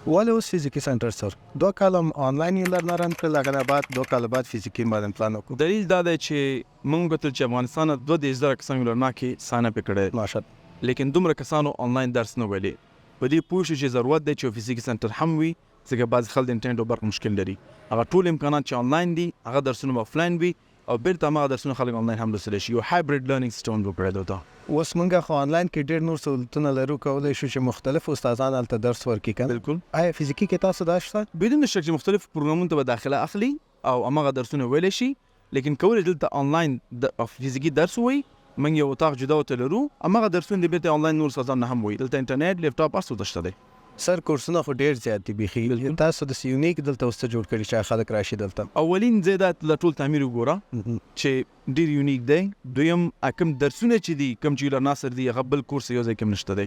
ولې اوس فزیکي سنټر سر 2 کال آنلاین یې لرنارن کړل هغه بعد 2 کال بعد فزیکي باندې پلان وکړو. دلیل دا دی چې موږ ته چې افغانستان 2,000 کسان لرنا کې سانه پکړه ماشاءالله لیکن دومره کسانو آنلاین درس نه ویلي په دې پوه شو چې ضرورت دی چې فزیکي سنټر هم وي ځکه بعض خلک د انټرنیټ برق مشکل لري هغه ټول امکانات چې آنلاین دي هغه درسونه آفلاین وي او بیرته هغه درسونه خلک آنلاین هم لوستلی شي یو هایبرید لرنینګ سیستم وکړی دا اوس موږ خو آنلاین کې ډېر نور سہولتونه لرو کولای شو چې مختلف استادان هلته درس ورکړي کنه. بالکل آیا فزیکي کې تاسو دا شته؟ بدون شک چې مختلف پروګرامونو ته به داخله اخلي او هغه درسونه ویلی شي لیکن کولای دلته آنلاین فزیکي درس وي من یو اتاق جدا وته لرو هغه درسونه بیرته آنلاین نور استادان نه هم وي دلته انټرنیټ لیپټاپ هر څه شته دی. سر کورسونه خو ډېر زیات دي بيخي تاسو د یونیک دلته اوس جوړ کړی چې خلک راشي دلته. اولین زیات ل ټول تعمیر وګوره چې ډیر یونیک دی دویم اکم درسونه چې دي کم چې ناصر دی هغه بل کورس یو ځای کوم نشته دی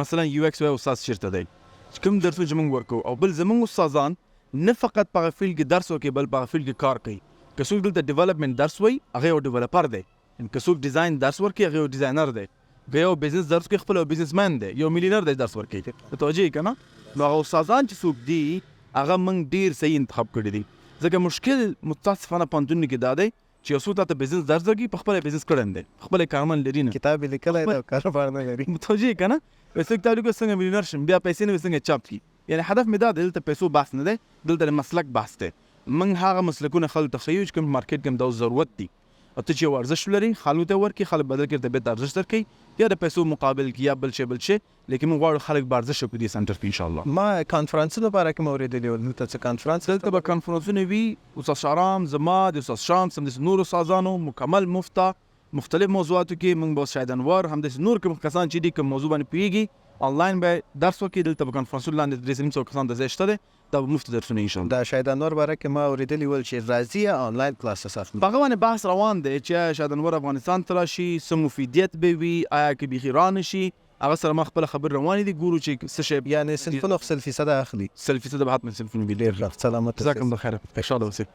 مثلا یو ایکس او استاد شرط دی کوم درسونه چې موږ ورکو او بل زموږ استادان نه فقط په فیلډ کې درس ورکوي بل په فیلډ کې کار کوي که څوک دلته ډیولپمنٹ درس وای هغه یو ډیولپر دی که څوک ډیزاین درس ورکوي هغه یو ډیزاینر دی که یو بزنس درس کوي خپل بزنسمن دی یو میلیونر دی درس ورکوي توجه کنه نو هغه استادان چې څوک دي هغه موږ ډیر صحیح انتخاب کړی دي ځکه مشکل متاسفانه پوهنتون کې دا دی چې اوس ته بزنس درس درګي په خپل بزنس کړن دي خپل کارمن لري نه کتاب لیکلای دا کاروبار نه لري متوجه کنه وسه کتاب لیکو څنګه ملیونر شم بیا پیسې نه څنګه چاپ کی یعنی هدف مې دا دلته پیسو بحث نه دی دلته مسلک بحث دی موږ هغه مسلکونه خلک تخیل کوم مارکیټ کې د ضرورت دي او ته چې ورزش لري خلکو ته ورکی خلک بدل کړي ته به ارزش درکې یا د پیسو مقابل کې یا بل شي لیکن موږ غواړو خلک به ارزش وکړي سنټر په ان شاء الله. ما کانفرنسونو لپاره کوم اوریدلی ول ته څه کانفرنس دلته به کانفرنسونه وي استاد شارام زما د استاد شام سم د نور استادانو مکمل مفتا مختلف موضوعاتو کې موږ به شاید انوار هم د نور کوم کسان چې دي کوم موضوع باندې پیږي آنلاین به درس وکړي دلته به کانفرنسونه لاندې درې سم څو کسان د زیشته ده دا مفت درسونه ان شاء الله. دا شاید انور باره کې ما اوریدلی ول چې راځي آنلاین کلاسز اخلي هغه باندې بحث روان دی چې شاید انور افغانستان ته راشي سم مفیدیت به وي آیا کې بخیران شي هغه سره ما خپل خبر روان دي ګورو چې څه شی یعنی صنفونه 100% اخلي 100% به حتما صنفونه ډیر سلامت جزاکم الله خیر ان شاء الله.